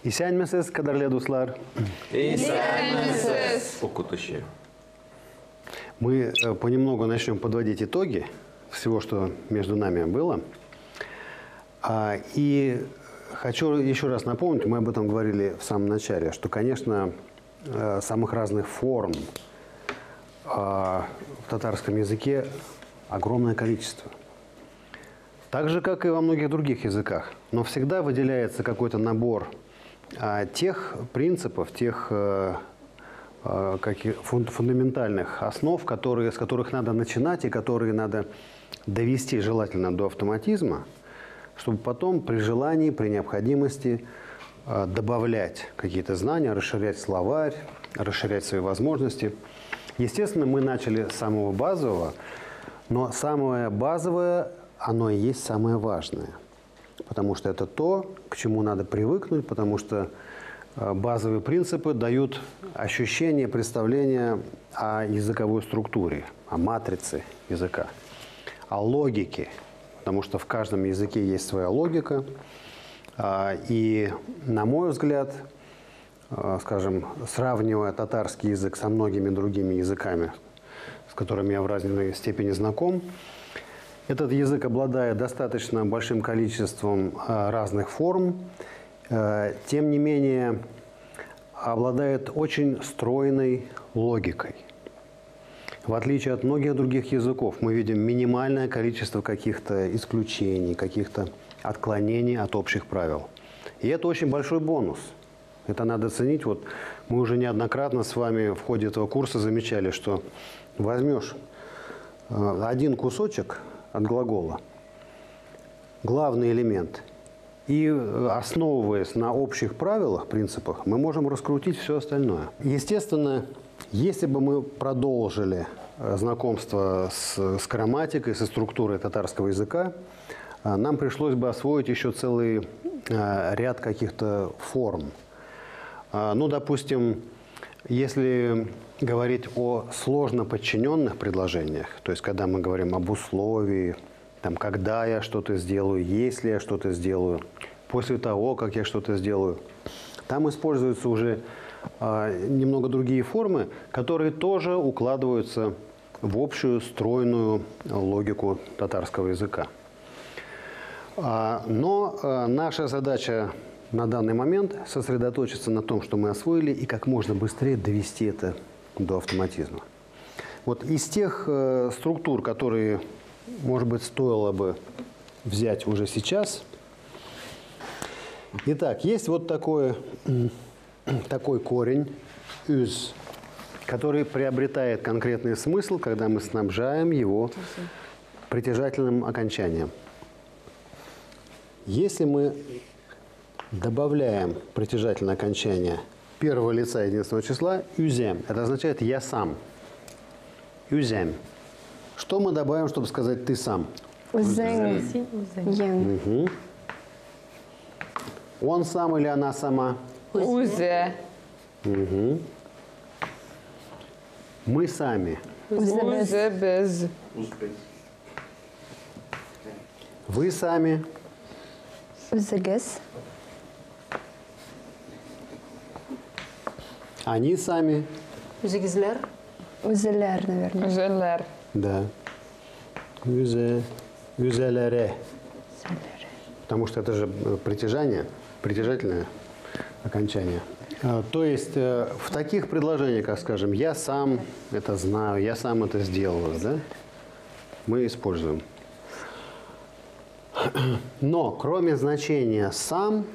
Исәнмесез, кадерле дуслар. Исәнмесез. Окутуще. Мы понемногу начнем подводить итоги всего, что между нами было. И хочу еще раз напомнить, мы об этом говорили в самом начале, что, конечно, самых разных форм в татарском языке огромное количество. Так же, как и во многих других языках. Но всегда выделяется какой-то набор тех принципов, тех фундаментальных основ, с которых надо начинать и которые надо довести желательно до автоматизма, чтобы потом при желании, при необходимости добавлять какие-то знания, расширять словарь, расширять свои возможности. Естественно, мы начали с самого базового, но самое базовое, оно и есть самое важное. Потому что это то, к чему надо привыкнуть, потому что базовые принципы дают ощущение, представление о языковой структуре, о матрице языка, о логике. Потому что в каждом языке есть своя логика. И, на мой взгляд, скажем, сравнивая татарский язык со многими другими языками, с которыми я в разной степени знаком, этот язык обладает достаточно большим количеством разных форм, тем не менее обладает очень стройной логикой. В отличие от многих других языков, мы видим минимальное количество каких-то исключений, каких-то отклонений от общих правил. И это очень большой бонус. Это надо ценить. Вот мы уже неоднократно с вами в ходе этого курса замечали, что возьмешь один кусочек от глагола, главный элемент, и, основываясь на общих правилах, принципах, мы можем раскрутить все остальное. Естественно, если бы мы продолжили знакомство с грамматикой, со структурой татарского языка, нам пришлось бы освоить еще целый ряд каких-то форм. Ну, допустим, если говорить о сложно подчиненных предложениях, то есть когда мы говорим об условии, там, когда я что-то сделаю, если я что-то сделаю, после того, как я что-то сделаю, там используются уже немного другие формы, которые тоже укладываются в общую стройную логику татарского языка. Но наша задача на данный момент сосредоточиться на том, что мы освоили, и как можно быстрее довести это до автоматизма. Вот из тех структур, которые, может быть, стоило бы взять уже сейчас. Итак, есть вот такой корень «üz», который приобретает конкретный смысл, когда мы снабжаем его притяжательным окончанием. Если мы добавляем притяжательное окончание первого лица единственного числа «üzem», это означает «я сам». «Üzem». Что мы добавим, чтобы сказать «ты сам»? «Узен». Угу. Он сам или она сама? Узе. Угу. Мы сами. Узе без. Вы сами. «Узегес». Они сами. Үзегезләр. «Узелер», наверное. Узелер. Да. Üzelere. Потому что это же притяжательное окончание. То есть в таких предложениях, как, скажем, «я сам это знаю», «я сам это сделаю», да, мы используем. Но кроме значения «сам»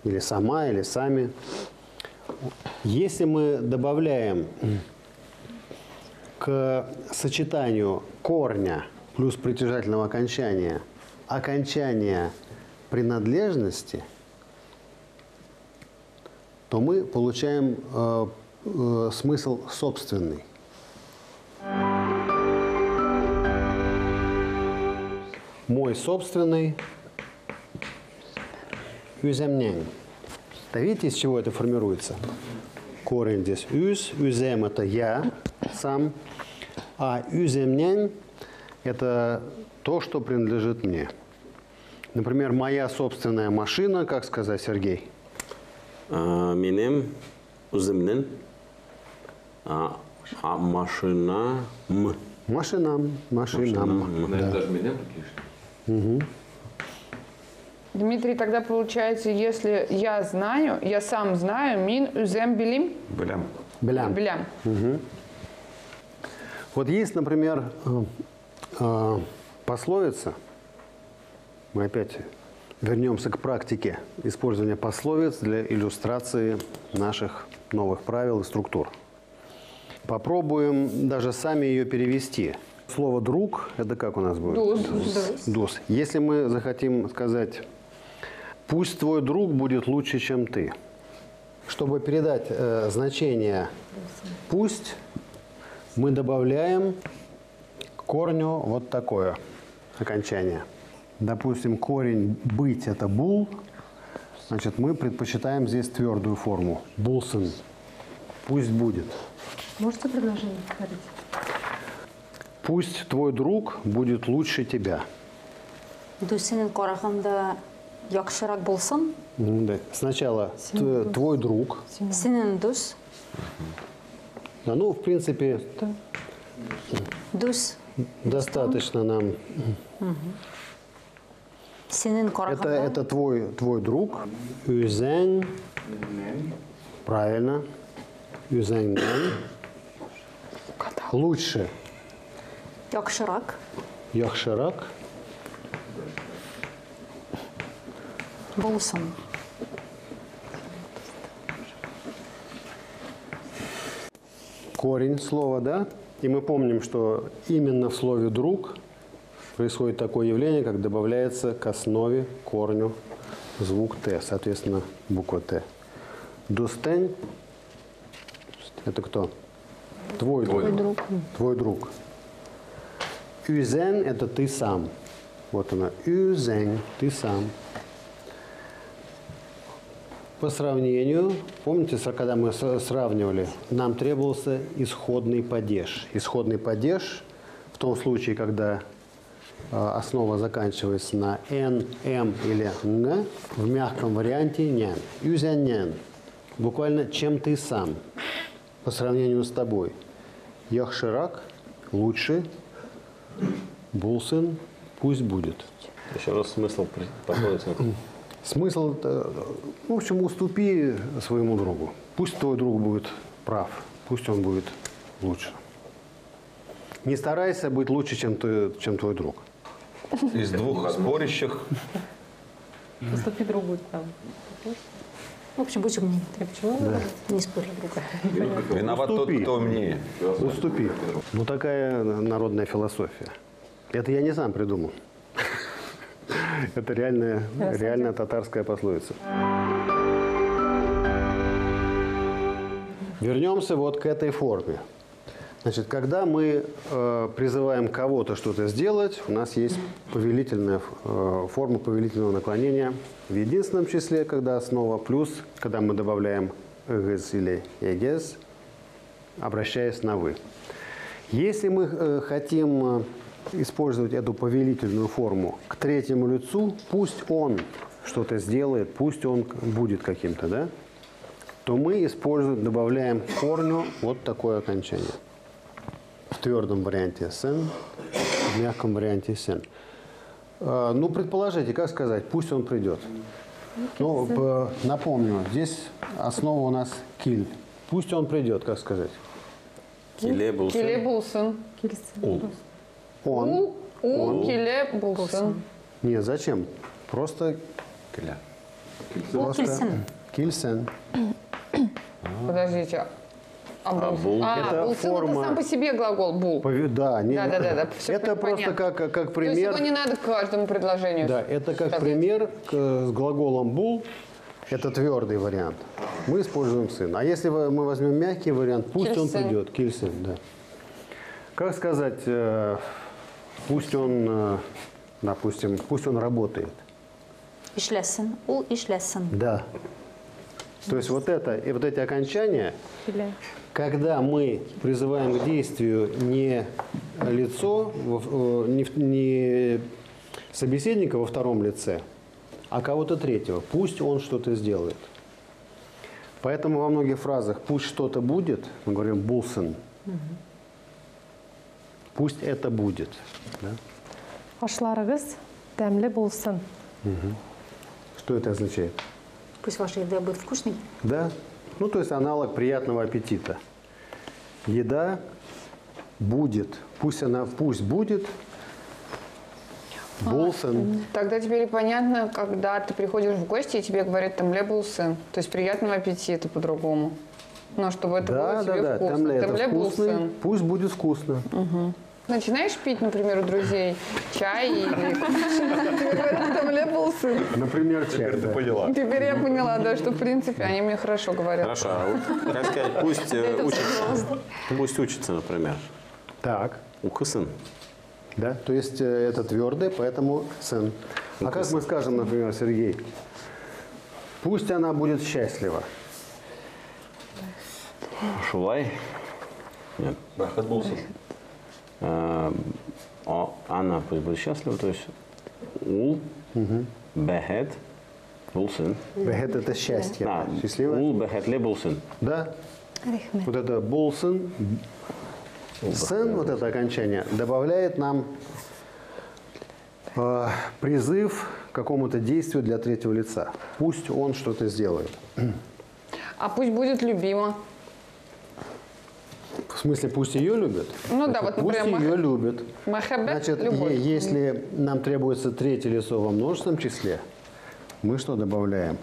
или «сама» или «сами», если мы добавляем к сочетанию корня плюс притяжательного окончания окончание принадлежности, то мы получаем смысл собственный. Мой собственный «üzemnen». Да видите, из чего это формируется? Корень здесь «üz», «üzem» – это «я» сам, а «üzemnen» – это то, что принадлежит мне. Например, моя собственная машина, как сказать, Сергей? Benim özümden машинам. Машинам. Да. Даже меня пишет. Дмитрий, тогда получается, если я знаю, я сам знаю, мин үзем билим Белям. Белям. билям. Вот есть, например, пословица. Мы опять вернемся к практике использования пословиц для иллюстрации наших новых правил и структур. Попробуем даже сами ее перевести. Слово «друг» – это как у нас будет? Дус. Дус. Если мы захотим сказать «пусть твой друг будет лучше, чем ты», чтобы передать значение «пусть», мы добавляем к корню вот такое окончание. Допустим, корень «быть» – это «бул», значит, мы предпочитаем здесь твердую форму «булсын». Пусть будет. Можете предложение повторить? Пусть твой друг будет лучше тебя. Сенин караганда яхшырак булсын. Да. Сначала твой друг. Сенин дус. Да, ну, в принципе, Дус. достаточно нам. Сенин караганда. Это твой друг. Üzен. Правильно. Üzenden. Лучше. Яхшырак. Яхшырак. Булсын. Корень слова, да? И мы помним, что именно в слове «друг» происходит такое явление, как добавляется к основе, корню, звук «т», соответственно, буква «т». Дустен – это кто? Твой друг. Твой друг. Üzен – это ты сам. Вот она. Üzен – ты сам. По сравнению, помните, когда мы сравнивали, нам требовался исходный падеж. Исходный падеж в том случае, когда основа заканчивается на «н», «м» или «н», в мягком варианте «нян». «Üzenen» – буквально «чем ты сам» по сравнению с тобой. «Яхшырак» – «лучше», «булсын» – «пусть будет». Еще раз смысл пословицы. Смысл, в общем, уступи своему другу. Пусть твой друг будет прав, пусть он будет лучше. Не старайся быть лучше, чем твой друг. Из двух спорящих Поступи другу там. В общем, будь умнее. Не спорь друга. виноват тот, Уступи. кто умнее. Уступи. Ну, такая народная философия. Это я не сам придумал. Это реальная татарская пословица. Вернемся вот к этой форме. Значит, когда мы призываем кого-то что-то сделать, у нас есть повелительная форма повелительного наклонения в единственном числе, когда основа, плюс, когда мы добавляем «эгез» или «егез», обращаясь на «вы». Если мы хотим использовать эту повелительную форму к третьему лицу, пусть он что-то сделает, пусть он будет каким-то, да, то мы добавляем к корню вот такое окончание. В твердом варианте «сен», в мягком варианте «сен». Ну, предположите, как сказать, пусть он придет. Ну, напомню, здесь основа у нас «киль». Пусть он придет, как сказать? Киле булсын. Киле булсын. Он. Киле булсын. Нет, зачем? Просто Ол килсен. кильсен. Подождите. бул? Это булсын форма- это сам по себе глагол бул. Да, Да, всё это просто понятно. как То есть пример. его не надо к каждому предложению. Да, это как ставить. пример с глаголом «бул». Это твердый вариант. Мы используем «сын». А если мы возьмем мягкий вариант, пусть он Кильсен. придет. Кильсен, да. Как сказать, пусть он, допустим, пусть он работает. Ишлесен. Ол ишлесен. Да. То есть вот это и вот эти окончания, Хиле. когда мы призываем к действию не лицо, не собеседника во втором лице, а кого-то третьего. Пусть он что-то сделает. Поэтому во многих фразах «пусть что-то будет» мы говорим «булсен». Пусть это будет. Да? Ашларыгыз тәмле булсын. Что это означает? Пусть ваша еда будет вкусной. Да? Ну, то есть аналог приятного аппетита. Еда будет. Пусть будет. Булсен. Тогда теперь понятно, когда ты приходишь в гости, и тебе говорят «тамле был сын». То есть приятного аппетита по-другому. Но чтобы это было тебе вкусно. Тамле это «Тамле был вкусный. сын». Пусть будет вкусно. Начинаешь пить, например, у друзей чай или тебе говорят «тамле был сын». Например, чай. Да. Поняла. Теперь я поняла, да, что в принципе они мне хорошо говорят. Хорошо, а вот, как сказать, пусть учится. Пусть учится, например. Так. Укысын. Да? То есть это твердое, поэтому сын. А как мы скажем, например, Сергей? Пусть она будет счастлива. Шулай. Нет. Бахат булсын. Она пусть будет счастлива, то есть ул, бехет, булсын. Бехет это счастье. Счастливо? Ул, бехет, ле, булсын. Да. Вот это булсын. Сын, вот это окончание, добавляет нам призыв к какому-то действию для третьего лица. Пусть он что-то сделает. А пусть будет любима. В смысле, пусть ее любят? Ну да, вот, Пусть например, ее любят. махаббет, Значит, любовь. если нам требуется третье лицо во множественном числе, мы что добавляем?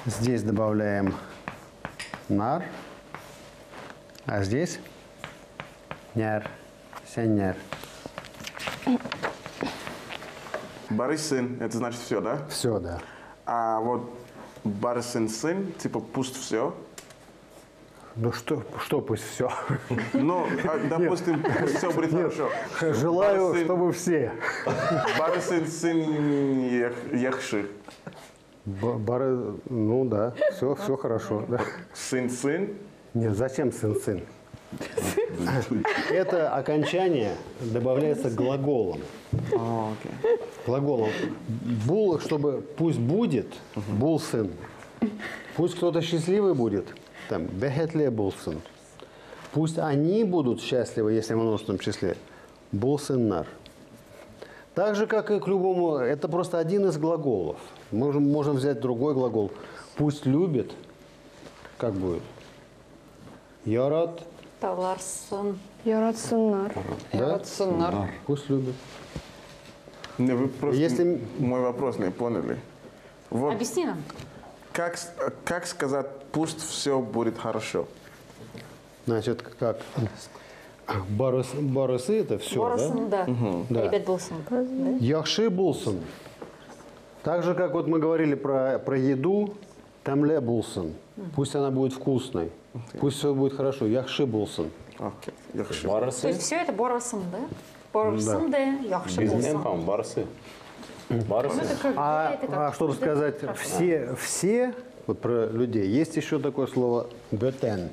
Здесь добавляем нар, а здесь няр, сяняр. Борис сын, это значит все, да? Все, да. А вот Борисин сын, типа пусть все. Ну что пусть все. Ну, допустим, пусть все будет хорошо. Желаю, Борисин- чтобы все. Борисин сын Яхши. Ну да, все хорошо. Да. Сын. Нет, зачем сын-сын? Это окончание добавляется глаголом. Окей. Глаголом. Бул, чтобы пусть будет, бул сын. Пусть кто-то счастливый будет, там, бехетле бул сын. Пусть они будут счастливы, если в множественном числе, бул сын нар. Так же, как и к любому, это просто один из глаголов. Мы можем взять другой глагол. Пусть любит, как будет? Ярат, Таларсын. Яратсыннар. да? Сценар. Пусть любит. Не, вы просто Если- мой вопрос не поняли. Вот Объясни нам. как сказать, пусть все будет хорошо? Значит, как? Барысы это все, Борсын, да? да. Да. Ребят Булсын. Да? Яхши булсын. Так же, как вот мы говорили про еду, тамле булсын. Пусть она будет вкусной. Пусть все будет хорошо. Яхши булсын. Окей. Яхши. То Барысы. есть все это Борсын, да? Борсын, да, Яхши Без Булсын. Н, по-моему, барсы. Барсы. А чтобы сказать все, вот про людей, есть еще такое слово бетен.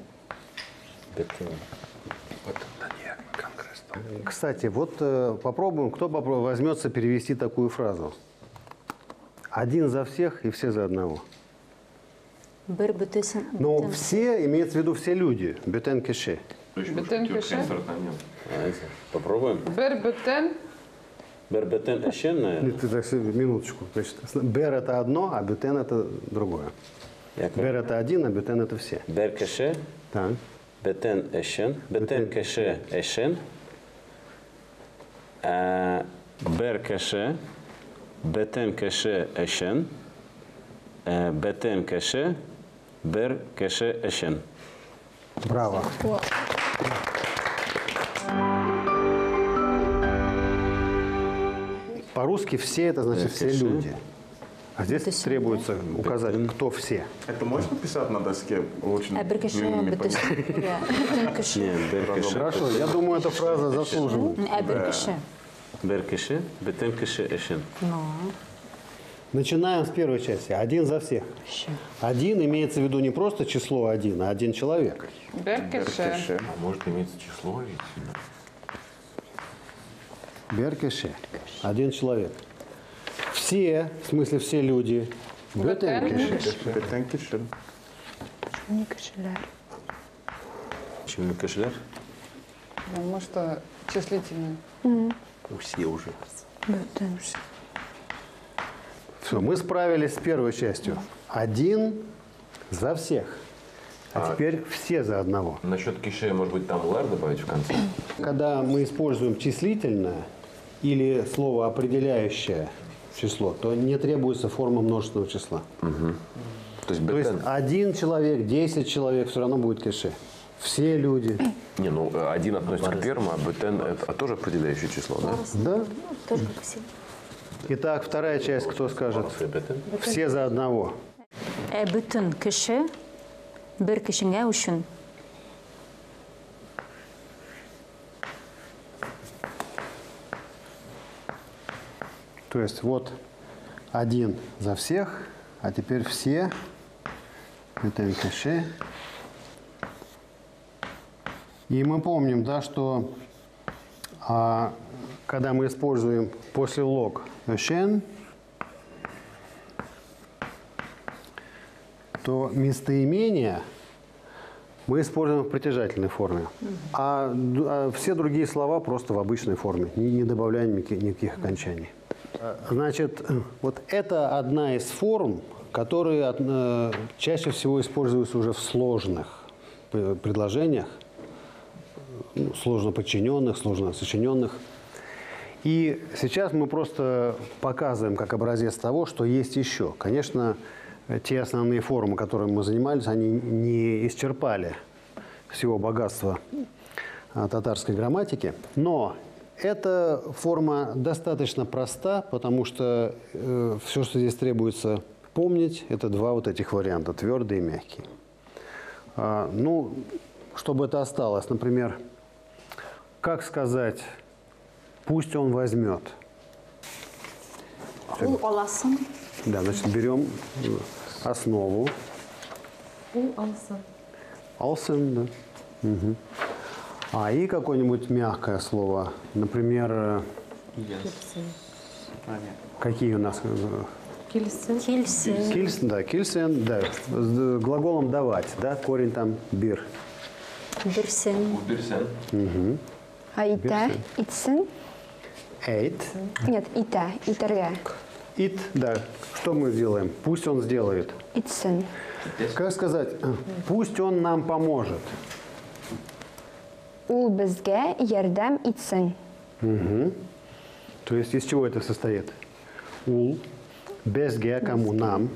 Кстати, вот попробуем, кто возьмется перевести такую фразу. Один за всех и все за одного. Бір бүтесін. Но все имеется в виду все люди. Бетен кеше. Бетен кеше. Давайте попробуем. Бербетен. Бербетен эшен, наверное. Ты так, минуточку. Значит, бер это одно, а бетен это другое. Бер это один, а бетен это все. Бер кеше, Так. бетен эшен. Бетен кеше эшен. Бер кеше. Бетен кеше эшен. Бетен кеше. Бер кеше эшен. Браво. По-русски все это значит все люди. А здесь требуется указать, кто все. Это можно писать на доске очень Бір кеше длинными бүтесін. Бүтін кеше. Нет, бер кеше. Хорошо, я думаю, эта фраза заслуживает. Бір кеше. Бер кеше. Бетен кеше эшен. Ну. Начинаем с первой части. Один за всех. Один имеется в виду не просто число один, а один человек. Беркеше. А может иметься число ведь? Беркеше. Один человек. Все, в смысле все люди. Бетенкеше. Бетенкеше. Почему кашляр? Потому что числительное. Все уже. Все, мы справились с первой частью. Один за всех. А теперь все за одного. Насчет кише, может быть, там лар добавить в конце? Когда мы используем числительное или слово определяющее число, то не требуется форма множественного числа. То есть То есть бетен. один человек, 10 человек, все равно будет кеше. Все люди. Не, ну один относится к первому, а бетен это тоже определяющее число, да? Да? Тоже как все. Итак, вторая часть, кто скажет? Все за одного. Бүтін кіші бір кішіңе үшін. То есть вот один за всех, а теперь все. Это кеше. И мы помним, да, что когда мы используем после лог «шен», то местоимение мы используем в притяжательной форме, а все другие слова просто в обычной форме, не добавляя никаких окончаний. Значит, вот это одна из форм, которые чаще всего используются уже в сложных предложениях, сложно подчиненных, сложно сочиненных. И сейчас мы просто показываем как образец того, что есть еще. Конечно, те основные формы, которыми мы занимались, они не исчерпали всего богатства татарской грамматики. Но эта форма достаточно проста, потому что все, что здесь требуется помнить, это два вот этих варианта, твердый и мягкий. Ну, чтобы это осталось, например, как сказать «пусть он возьмет». Ол оласын. Да, значит, берем основу. Алсын. Алсын, да. Угу. И какое-нибудь мягкое слово. Например, какие у нас? Келсін. Келсін. Кильсен, да, кильсен, да. С глаголом давать, да, корень там бир. Бірсін. Берсен. А ите, итсен? Эйт. Нет, ите, итерге. Ит, да. Что мы сделаем? Пусть он сделает. Итсен. Как сказать? Пусть он нам поможет. Ул безге ярдәм итсен. То есть из чего это состоит? Ул, безге, кому? Нам.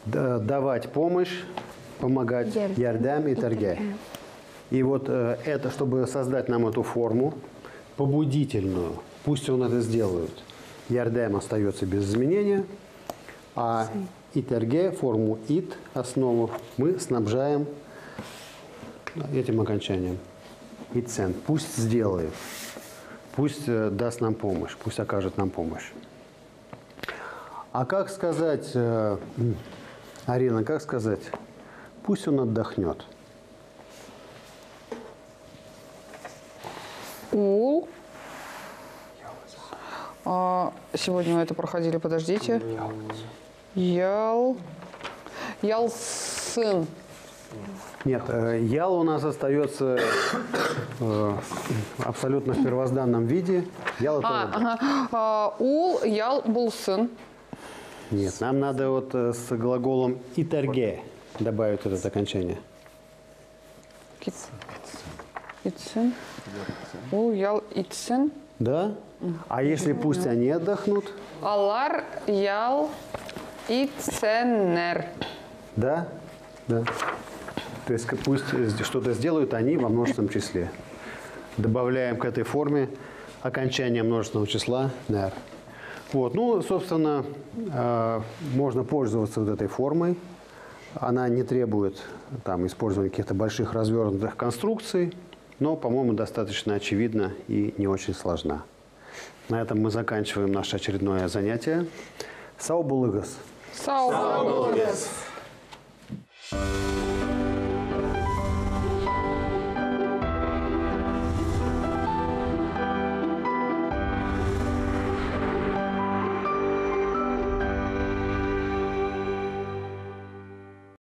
Давать помощь, помогать, ярдам и торге. И вот это, чтобы создать нам эту форму побудительную, пусть он это сделает. Ярдам остается без изменения, а итерге, форму ит, основу, мы снабжаем этим окончанием. Итсен, пусть сделает, пусть даст нам помощь, пусть окажет нам помощь. А как сказать, Арина, как сказать, пусть он отдохнет? Ул. Сегодня мы это проходили, подождите. Ялсын. Нет, ял у нас остается абсолютно в первозданном виде. Ял это Ул, ял, булсын. Нет, нам надо вот с глаголом итерге добавить вот это окончание. Итсен. Ул, ял, итсен. Да? А если пусть они отдохнут? Алар, ял, итсенер. Да? Да. То есть пусть что-то сделают они во множественном числе. Добавляем к этой форме окончание множественного числа «нер». Вот. Ну, собственно, можно пользоваться вот этой формой. Она не требует там, использования каких-то больших развернутых конструкций, но, по-моему, достаточно очевидна и не очень сложна. На этом мы заканчиваем наше очередное занятие. Сау булыгыз. Сау.